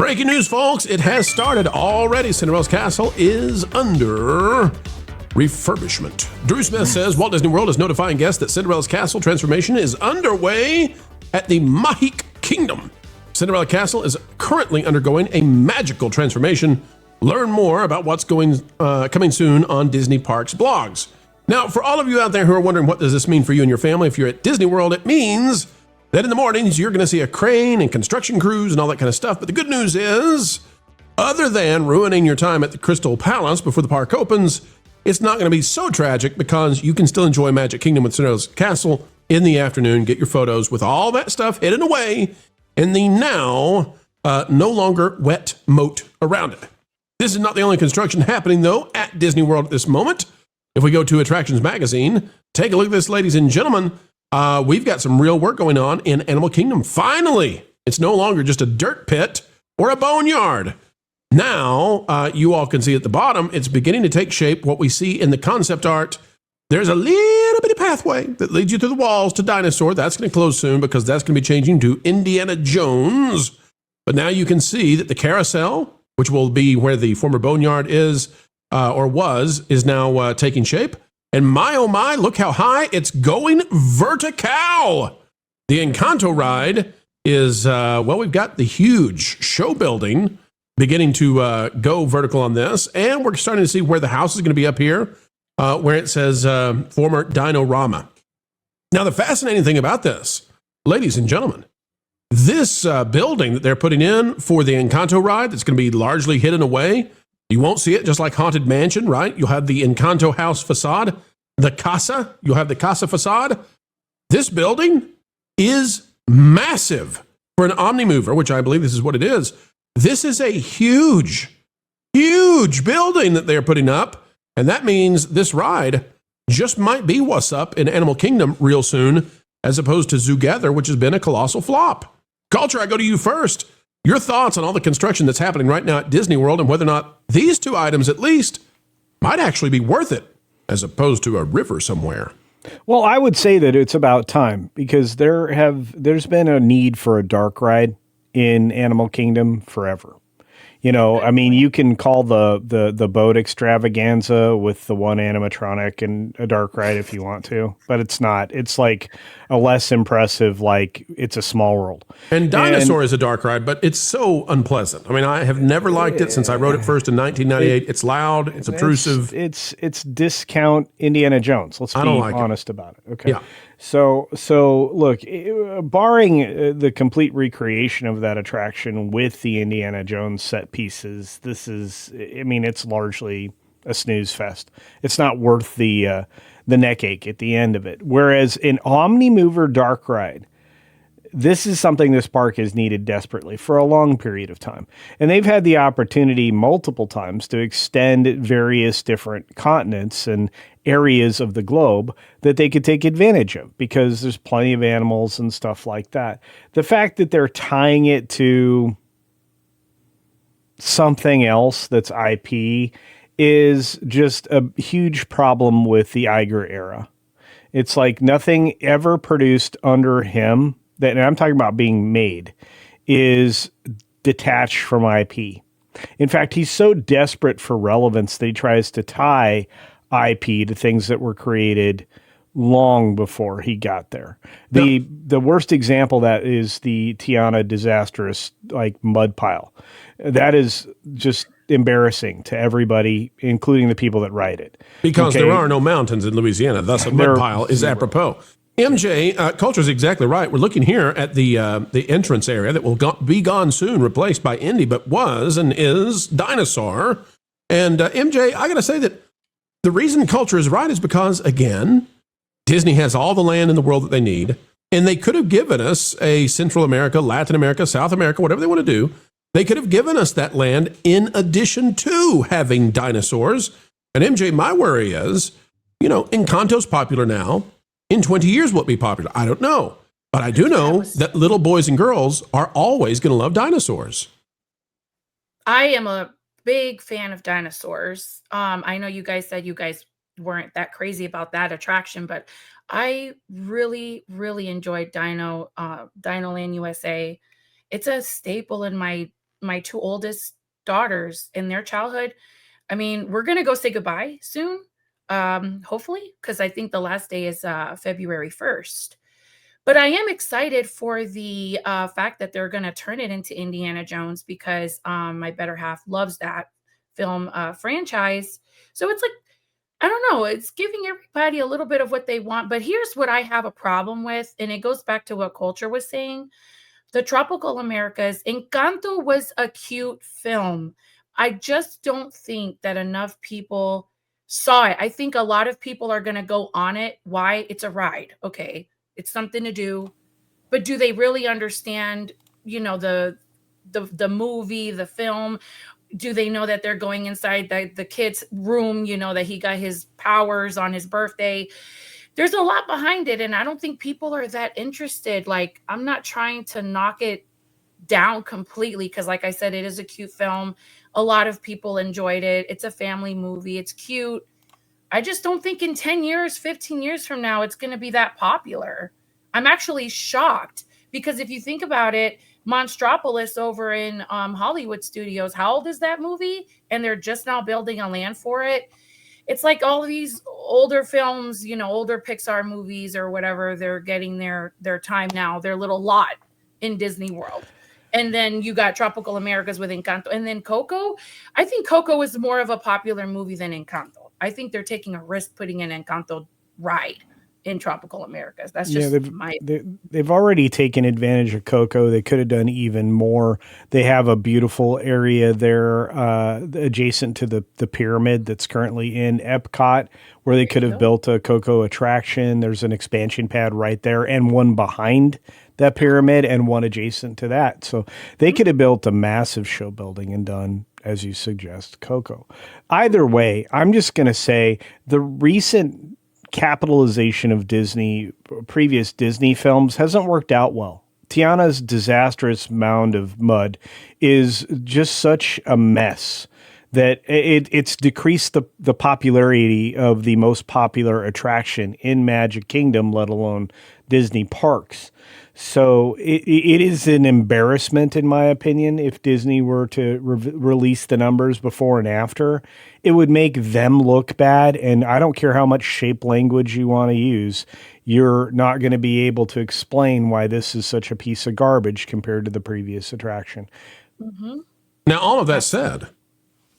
Breaking news, folks. It has started already. Cinderella's castle is under refurbishment. Drew Smith says Walt Disney World is notifying guests that Cinderella's castle transformation is underway at the Magic Kingdom. Cinderella Castle is currently undergoing a magical transformation. Learn more about what's coming soon on Disney Parks blogs. Now, for all of you out there who are wondering what does this mean for you and your family, if you're at Disney World, it means that in the mornings you're going to see a crane and construction crews and all that kind of stuff. But the good news is, other than ruining your time at the Crystal Palace before the park opens, it's not going to be so tragic because you can still enjoy Magic Kingdom with Cinderella's Castle in the afternoon, get your photos with all that stuff hidden away in the now no longer wet moat around it. This is not the only construction happening, though, at Disney World at this moment. If we go to Attractions Magazine, take a look at this, ladies and gentlemen. We've got some real work going on in Animal Kingdom. Finally, it's no longer just a dirt pit or a boneyard. Now, you all can see at the bottom, it's beginning to take shape. What we see in the concept art, there's a little bitty pathway that leads you through the walls to Dinosaur. That's going to close soon because that's going to be changing to Indiana Jones. But now you can see that the carousel, which will be where the former boneyard is or was, is now taking shape. And my, oh my, look how high it's going vertical. The Encanto ride is, we've got the huge show building beginning to go vertical on this. And we're starting to see where the house is going to be up here, where it says former Dino-Rama. Now, the fascinating thing about this, ladies and gentlemen, this building that they're putting in for the Encanto ride, that's going to be largely hidden away. You won't see it just like Haunted Mansion, right? You'll have the Encanto house facade, the casa. You'll have the casa facade. This building is massive for an Omnimover, which I believe this is what it is. This is a huge, huge building that they're putting up. And that means this ride just might be what's up in Animal Kingdom real soon, as opposed to Zoogather, which has been a colossal flop. Culture, I go to you first. Your thoughts on all the construction that's happening right now at Disney World and whether or not these two items at least might actually be worth it as opposed to a river somewhere. Well, I would say that it's about time because there's been a need for a dark ride in Animal Kingdom forever. You know, I mean, you can call the boat extravaganza with the one animatronic and a dark ride if you want to, but it's not. It's like a less impressive, like It's a Small World. And Dinosaur is a dark ride, but it's so unpleasant. I mean, I have never liked it since I rode it first in 1998. It's loud. It's obtrusive. It's discount Indiana Jones. Let's be honest about it. Okay. Yeah. So look, barring the complete recreation of that attraction with the Indiana Jones set pieces, it's largely a snooze fest. It's not worth the neck ache at the end of it. Whereas in Omnimover Dark Ride, this is something this park has needed desperately for a long period of time. And they've had the opportunity multiple times to extend various different continents and areas of the globe that they could take advantage of because there's plenty of animals and stuff like that. The fact that they're tying it to something else that's IP is just a huge problem with the Iger era. It's like nothing ever produced under him, and I'm talking about being made, is detached from IP. In fact, he's so desperate for relevance that he tries to tie IP to things that were created long before he got there. The worst example of that is the Tiana disastrous mud pile. That is just embarrassing to everybody, including the people that write it. Because there are no mountains in Louisiana, thus a mud pile is apropos. MJ, Culture's exactly right. We're looking here at the entrance area that will be gone soon, replaced by Indy, but was and is Dinosaur. And MJ, I got to say that the reason Culture is right is because, again, Disney has all the land in the world that they need, and they could have given us a Central America, Latin America, South America, whatever they want to do. They could have given us that land in addition to having dinosaurs. And MJ, my worry is, Encanto's popular now. In 20 years, will it be popular? I don't know. But I do know that little boys and girls are always going to love dinosaurs. I am a big fan of dinosaurs. I know you guys said you guys weren't that crazy about that attraction, but I really, really enjoyed Dinoland USA. It's a staple in my my two oldest daughters in their childhood. I mean, we're gonna go say goodbye soon, hopefully, because I think the last day is February 1st. But I am excited for the fact that they're going to turn it into Indiana Jones because my better half loves that film franchise. So it's like, I don't know, it's giving everybody a little bit of what they want. But here's what I have a problem with, and it goes back to what Culture was saying. The Tropical Americas, Encanto was a cute film. I just don't think that enough people saw it. I think a lot of people are going to go on it. Why? It's a ride. Okay. It's something to do. But do they really understand, the movie, the film? Do they know that they're going inside the kid's room, that he got his powers on his birthday? There's a lot behind it, and I don't think people are that interested. Like, I'm not trying to knock it down completely because, like I said, it is a cute film. A lot of people enjoyed it. It's a family movie. It's cute. I just don't think in 10 years, 15 years from now, it's going to be that popular. I'm actually shocked because if you think about it, Monstropolis over in Hollywood Studios, how old is that movie? And they're just now building a land for it. It's like all of these older films, older Pixar movies or whatever, they're getting their time now, their little lot in Disney World. And then you got Tropical Americas with Encanto. And then Coco. I think Coco is more of a popular movie than Encanto. I think they're taking a risk putting an Encanto ride in Tropical Americas. That's just they've already taken advantage of Coco. They could have done even more. They have a beautiful area there adjacent to the pyramid that's currently in Epcot where they could have built a Coco attraction. There's an expansion pad right there and one behind that pyramid and one adjacent to that. So they could have built a massive show building and done, as you suggest, Coco. Either way, I'm just going to say the recent capitalization of previous Disney films hasn't worked out well. Tiana's disastrous mound of mud is just such a mess that it's decreased the popularity of the most popular attraction in Magic Kingdom, let alone Disney parks. So it is an embarrassment, in my opinion, if Disney were to release the numbers before and after. It would make them look bad, and I don't care how much shape language you want to use. You're not going to be able to explain why this is such a piece of garbage compared to the previous attraction. Mm-hmm. Now, all of that said,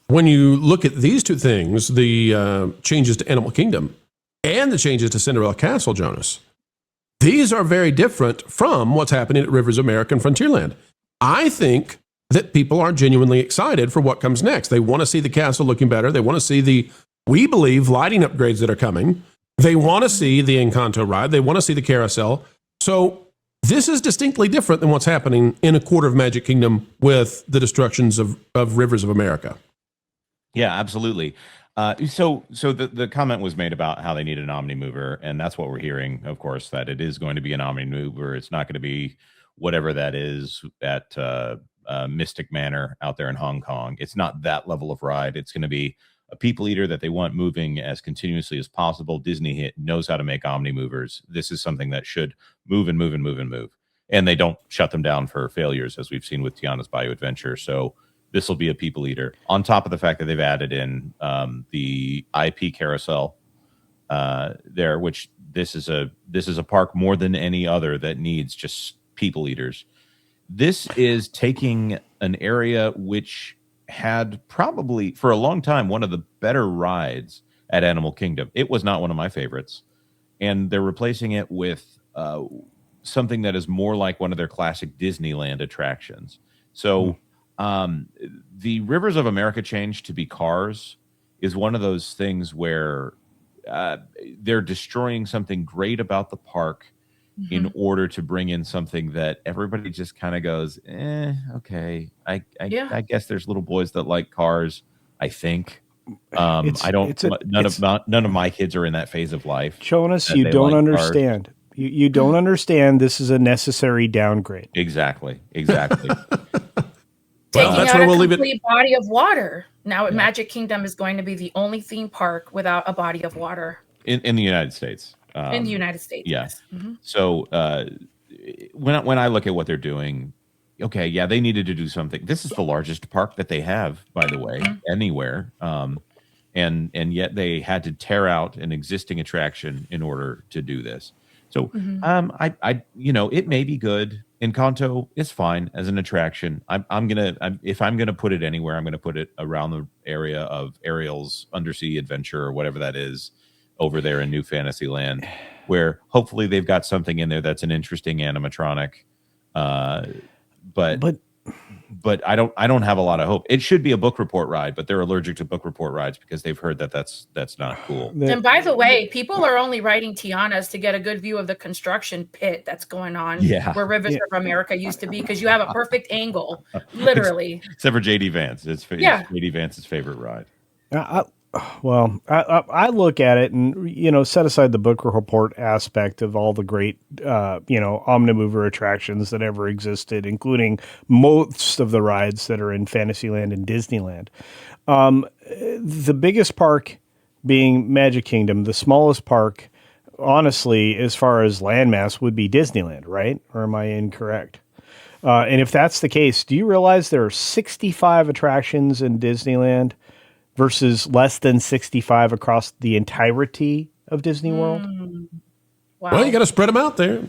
when you look at these two things, the changes to Animal Kingdom and the changes to Cinderella Castle, Jonas, these are very different from what's happening at Rivers of America and Frontierland. I think that people are genuinely excited for what comes next. They want to see the castle looking better. They want to see we believe, lighting upgrades that are coming. They want to see the Encanto ride. They want to see the carousel. So this is distinctly different than what's happening in A Quarter of Magic Kingdom with the destructions of Rivers of America. Yeah, absolutely. So the comment was made about how they need an Omni mover, and that's what we're hearing, of course, that it is going to be an Omni mover. It's not going to be whatever that is at Mystic Manor out there in Hong Kong. It's not that level of ride. It's going to be a people eater that they want moving as continuously as possible. Disney knows how to make Omni movers. This is something that should move and move and move and move. And they don't shut them down for failures, as we've seen with Tiana's Bayou Adventure. So this will be a people eater. On top of the fact that they've added in the IP carousel there, which this is a park more than any other that needs just people eaters. This is taking an area which had probably for a long time one of the better rides at Animal Kingdom. It was not one of my favorites, and they're replacing it with something that is more like one of their classic Disneyland attractions. So the Rivers of America change to be cars is one of those things where they're destroying something great about the park in order to bring in something that everybody just kind of goes, okay. I guess there's little boys that like cars, I think. None of my kids are in that phase of life. Jonas, you don't understand. You don't understand. This is a necessary downgrade. Exactly. Taking out a complete body of water. Now, Magic Kingdom is going to be the only theme park without a body of water in the United States. In the United States, yes. Mm-hmm. So when I look at what they're doing, okay, yeah, they needed to do something. This is the largest park that they have, by the way, anywhere. And yet they had to tear out an existing attraction in order to do this. So it may be good. Encanto is fine as an attraction. If I'm gonna put it anywhere, I'm gonna put it around the area of Ariel's Undersea Adventure or whatever that is over there in New Fantasyland, where hopefully they've got something in there that's an interesting animatronic. But I don't have a lot of hope. It should be a book report ride, but they're allergic to book report rides because they've heard that that's not cool. And by the way, people are only riding Tianas to get a good view of the construction pit that's going on where Rivers of America used to be, because you have a perfect angle, literally. Except for JD Vance. It's JD Vance's favorite ride. I look at it and, set aside the book report aspect of all the great, Omnimover attractions that ever existed, including most of the rides that are in Fantasyland and Disneyland. The biggest park being Magic Kingdom, the smallest park, honestly, as far as landmass, would be Disneyland, right? Or am I incorrect? And if that's the case, do you realize there are 65 attractions in Disneyland versus less than 65 across the entirety of Disney World? Wow. Well, you got to spread them out there.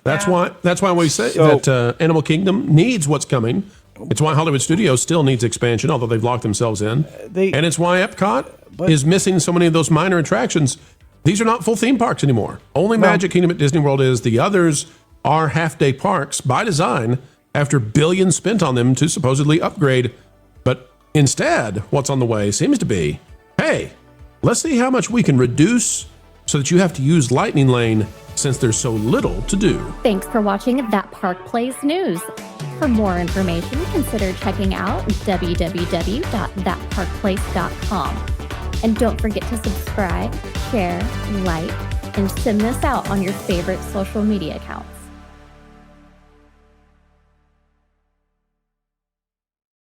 That's why we say that Animal Kingdom needs what's coming. It's why Hollywood Studios still needs expansion, although they've locked themselves in. And it's why Epcot is missing so many of those minor attractions. These are not full theme parks anymore. Only Magic Kingdom at Disney World is. The others are half-day parks by design after billions spent on them to supposedly upgrade. But instead, what's on the way seems to be, hey, let's see how much we can reduce so that you have to use Lightning Lane since there's so little to do. Thanks for watching That Park Plays News. For more information, consider checking out www.thatparkplace.com. And don't forget to subscribe, share, like, and send this out on your favorite social media accounts.